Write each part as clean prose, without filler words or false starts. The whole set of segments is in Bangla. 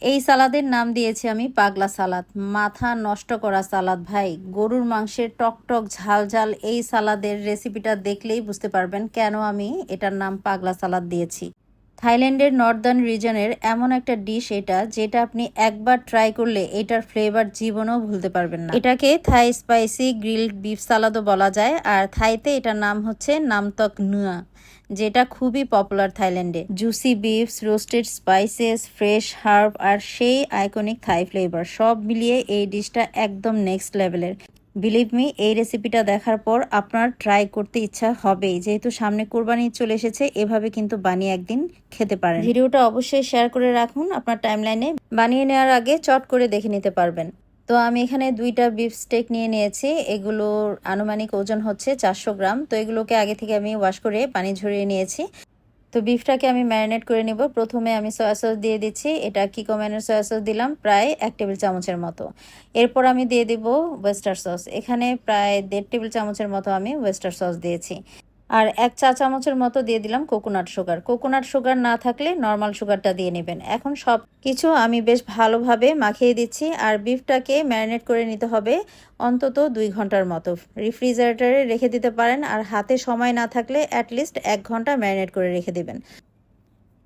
এই সালাদের নাম দিয়েছি আমি পাগলা সালাদ। মাথা নষ্ট করা সালাদ ভাই। গরুর মাংসের টকটক ঝাল ঝাল এই সালাদের রেসিপিটা দেখলেই বুঝতে পারবেন কেন আমি এটার নাম পাগলা সালাদ দিয়েছি। থাইল্যান্ডের নর্দার্ন রিজনের এমন একটা ডিশ এটা, যেটা আপনি একবার ট্রাই করলে এটার ফ্লেভার জীবনেও ভুলতে পারবেন না। এটাকে থাই স্পাইসি গ্রিলড বিফ সালাদও বলা যায়, আর থাইতে এটার নাম হচ্ছে নামতক নুয়া, যেটা খুবই পপুলার থাইল্যান্ডে। Juicy beefs, roasted spices, fresh herb আর সেই আইকনিক থাই ফ্লেভার সব মিলিয়ে এই ডিশটা একদম নেক্সট লেভেলের। বিলিভ মি, এই রেসিপিটা দেখার পর আপনার ট্রাই করতে ইচ্ছা হবেই। যেহেতু সামনে কোরবানি চলে এসেছে, এভাবে কিন্তু বানিয়ে একদিন খেতে পারেন। ভিডিওটা অবশ্যই শেয়ার করে রাখুন আপনার টাইমলাইনে। বানিয়ে নেওয়ার আগে চট করে দেখে নিতে পারবেন। তো আমি এখানে 2টা বিফ স্টেক নিয়ে নিয়েছি। এগুলোর আনুমানিক ওজন হচ্ছে 400 গ্রাম। তো এগুলোকে আগে থেকে আমি ওয়াশ করে পানি ঝরিয়ে নিয়েছি। তো বিফটাকে আমি ম্যারিনেট করে নিব। প্রথমে আমি সয়া সস দিয়ে দিচ্ছি। এটা কিকোম্যানের সয়া সস দিলাম প্রায় 1 টেবিল চামচের মতো। এরপর আমি দিয়ে দিব ওয়েস্টার সস। এখানে প্রায় 1.5 টেবিল চামচের মতো আমি ওয়েস্টার সস দিয়েছি। আর 1 চা চামচের মতো দিয়ে দিলাম কোকোনাট সুগার। কোকোনাট সুগার না থাকলে নর্মাল সুগারটা দিয়ে নেবেন। এখন সব কিছু আমি বেশ ভালোভাবে মাখিয়ে দিচ্ছি। আর বিফটাকে ম্যারিনেট করে নিতে হবে অন্তত 2 ঘন্টার মতো। রেফ্রিজারেটরে রেখে দিতে পারেন, আর হাতে সময় না থাকলে অ্যাটলিস্ট 1 ঘন্টা ম্যারিনেট করে রেখে দিবেন।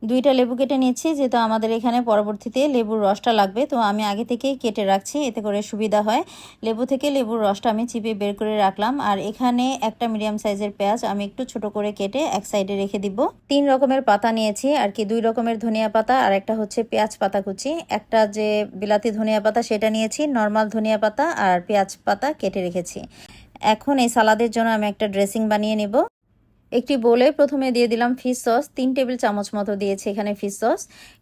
2টা লেবু কেটে নিচ্ছি, যেহেতু আমাদের এখানে পরবর্তীতে লেবুর রসটা লাগবে। তো আমি আগে থেকেই কেটে রাখছি, এতে করে সুবিধা হয়। লেবু থেকে লেবুর রসটা আমি চিপে বের করে রাখলাম। আর এখানে একটা মিডিয়াম সাইজের পেঁয়াজ আমি একটু ছোট করে কেটে এক সাইডে রেখে দিব। 3 রকমের পাতা নিয়েছি আর কি, 2 রকমের ধনিয়া পাতা আর একটা হচ্ছে পেঁয়াজ পাতা কুচি। একটা যে বিলাতি ধনিয়া পাতা সেটা নিয়েছি, নর্মাল ধনিয়া পাতা আর পেঁয়াজ পাতা কেটে রেখেছি। এখন এই সালাদের জন্য আমি একটা ড্রেসিং বানিয়ে নেব। একটি বোলে প্রথমে দিয়ে দিলাম ফিশ সস, 3 টেবিল চামচ মতো দিয়েছি এখানে ফিশ সস।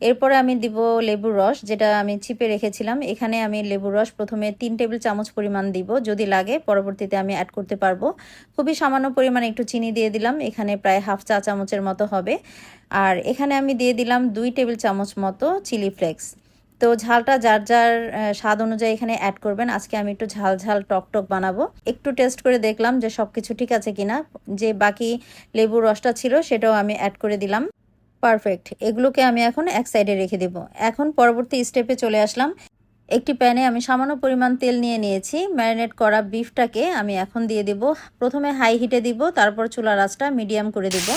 এরপরে আমি দিব লেবুর রস, যেটা আমি চিপে রেখেছিলাম। এখানে আমি লেবুর রস প্রথমে 3 টেবিল চামচ পরিমাণ দিব, যদি লাগে পরবর্তীতে আমি অ্যাড করতে পারবো। খুবই সামান্য পরিমাণ একটু চিনি দিয়ে দিলাম, এখানে প্রায় হাফ চা চামচের মতো হবে। আর এখানে আমি দিয়ে দিলাম 2 টেবিল চামচ মতো চিলি ফ্লেক্স। তো ঝালটা যার যার স্বাদ অনুযায়ী এখানে অ্যাড করবেন। আজকে আমি একটু ঝাল ঝাল টক টক বানাবো। একটু টেস্ট করে দেখলাম যে সব কিছু ঠিক আছে কিনা। যে বাকি লেবুর রসটা ছিল সেটাও আমি অ্যাড করে দিলাম। পারফেক্ট। এগুলোকে আমি এখন এক সাইডে রেখে দেব। এখন পরবর্তী স্টেপে চলে আসলাম। একটি প্যানে আমি সামান্য পরিমাণ তেল নিয়ে নিয়েছি। ম্যারিনেট করা বিফটাকে আমি এখন দিয়ে দেব। প্রথমে হাই হিটে দিব, তারপর চুলার আঁচটা মিডিয়াম করে দিব।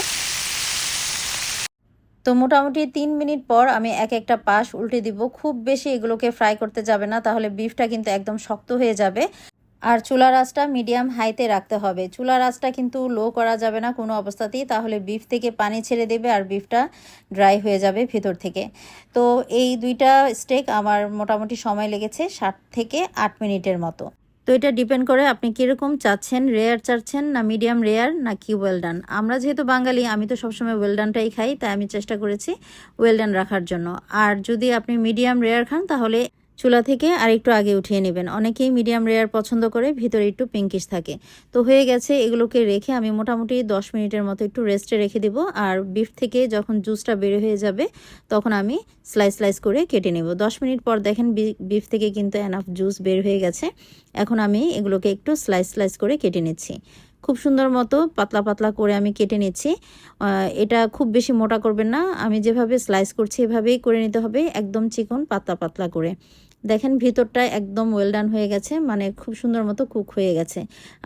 তো মোটামুটি 3 মিনিট পর আমি একটা পাশ উল্টে দিব। খুব বেশি এগুলোকে ফ্রাই করতে যাবে না, তাহলে বিফটা কিন্তু একদম শক্ত হয়ে যাবে। আর চুলার আঁচটা মিডিয়াম হাইতে রাখতে হবে। চুলার আঁচটা কিন্তু লো করা যাবে না কোনো অবস্থাতেই, তাহলে বিফ থেকে পানি ছেড়ে দেবে আর বিফটা ড্রাই হয়ে যাবে ভেতর থেকে। তো এই 2টা স্টেক আমার মোটামুটি সময় লেগেছে 7 থেকে 8 মিনিটের মতো। তো এটা ডিপেন্ড করে আপনি কীরকম চাচ্ছেন, রেয়ার চাচ্ছেন না মিডিয়াম রেয়ার নাকি ওয়েল ডান। আমরা যেহেতু বাঙালি, আমি তো সবসময় ওয়েল ডানটাই খাই, তাই আমি চেষ্টা করেছি ওয়েল ডান রাখার জন্য। আর যদি আপনি মিডিয়াম রেয়ার খান তাহলে চুলা থেকে আর একটু আগে উঠিয়ে নেবেন। অনেকেই মিডিয়াম রেয়ার পছন্দ করে, ভিতরে একটু পিঙ্কিশ থাকে। তো হয়ে গেছে, এগুলোকে রেখে আমি মোটামুটি 10 মিনিটের মতো একটু রেস্টে রেখে দেব। আর বিফ থেকে যখন জুসটা বের হয়ে যাবে তখন আমি স্লাইস স্লাইস করে কেটে নেব। 10 মিনিট পর দেখেন বিফ থেকে কিন্তু এনাফ জুস বের হয়ে গেছে। এখন আমি এগুলোকে একটু স্লাইস স্লাইস করে কেটে নিচ্ছি। খুব সুন্দর মতো পাতলা পাতলা করে আমি কেটে নিচ্ছি। এটা খুব বেশি মোটা করবেন না, আমি যেভাবে স্লাইস করছি এভাবেই করে নিতে হবে, একদম চিকন পাতলা পাতলা করে। দেখেন ভিতরটা একদম ওয়েল ডান হয়ে গেছে, মানে খুব সুন্দর মতো কুক হয়ে গেছে।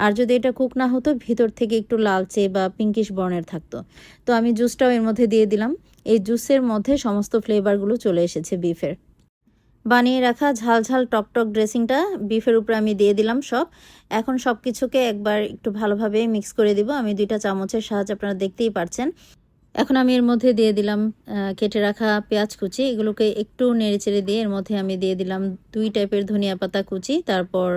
আর যদি এটা কুক না হতো, ভিতর থেকে একটু লালচে বা পিঙ্কিশ বর্ণের থাকতো। তো আমি জুসটাও এর মধ্যে দিয়ে দিলাম। এই জুসের মধ্যে সমস্ত ফ্লেভারগুলো চলে এসেছে বিফের। বানিয়ে রাখা ঝাল ঝাল টকটক ড্রেসিংটা বিফের উপরে আমি দিয়ে দিলাম সব। এখন সব কিছুকে একবার একটু ভালোভাবে মিক্স করে দিব। আমি 2টা চামচের সাহায্যে, আপনারা দেখতেই পারছেন। এখন আমি এর মধ্যে দিয়ে দিলাম কেটে রাখা পেঁয়াজ কুচি। এগুলোকে একটু নেড়েচেড়ে দিয়ে এর মধ্যে আমি দিয়ে দিলাম 2 টাইপের ধনিয়া পাতা কুচি, তারপর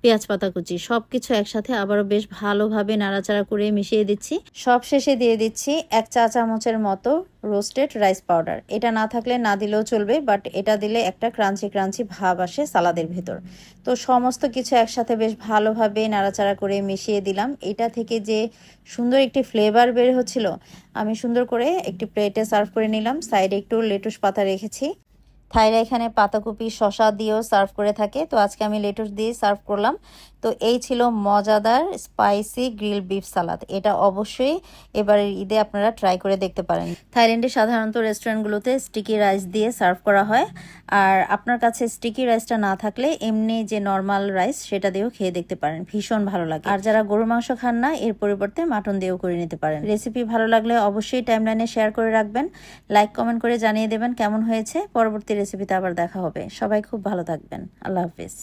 পেঁয়াজ পাতা কুচি। সব কিছু একসাথে আবারও বেশ ভালোভাবে নাড়াচাড়া করে মিশিয়ে দিচ্ছি। সব শেষে দিয়ে দিচ্ছি 1 চা চামচের মতো রোস্টেড রাইস পাউডার। এটা না থাকলে না দিলেও চলবে, বাট এটা দিলে একটা ক্রাঞ্চি ক্রাঞ্চি ভাব আসে সালাদের ভেতর। তো সমস্ত কিছু একসাথে বেশ ভালোভাবে নাড়াচাড়া করে মিশিয়ে দিলাম। এটা থেকে যে সুন্দর একটি ফ্লেভার বের হচ্ছিল, আমি সুন্দর করে একটি প্লেটে সার্ভ করে নিলাম। সাইডে একটু লেটুস পাতা রেখেছি। থাইরা এখানে পাতাকপি শসা দিয়েও সার্ভ করে থাকে, তো আজকে আমি লেটুস দিয়ে সার্ভ করলাম। তো এই ছিল মজাদার স্পাইসি গ্রিল বিফ সালাদ। এটা অবশ্যই এবারের ঈদে আপনারা ট্রাই করে দেখতে পারেন। থাইল্যান্ডে সাধারণত রেস্টুরেন্টগুলোতে স্টিকি রাইস দিয়ে সার্ভ করা হয়, আর আপনার কাছে স্টিকি রাইসটা না থাকলে এমনি যে নর্মাল রাইস সেটা দিয়েও খেয়ে দেখতে পারেন, ভীষণ ভালো লাগে। আর যারা গরুর মাংস খান না, এর পরিবর্তে মাটন দিয়েও করে নিতে পারেন। রেসিপি ভালো লাগলে অবশ্যই টাইমলাইনে শেয়ার করে রাখবেন, লাইক কমেন্ট করে জানিয়ে দেবেন কেমন হয়েছে। পরবর্তী রেসিপিতে আবার দেখা হবে। সবাই খুব ভালো থাকবেন। আল্লাহ হাফিজ।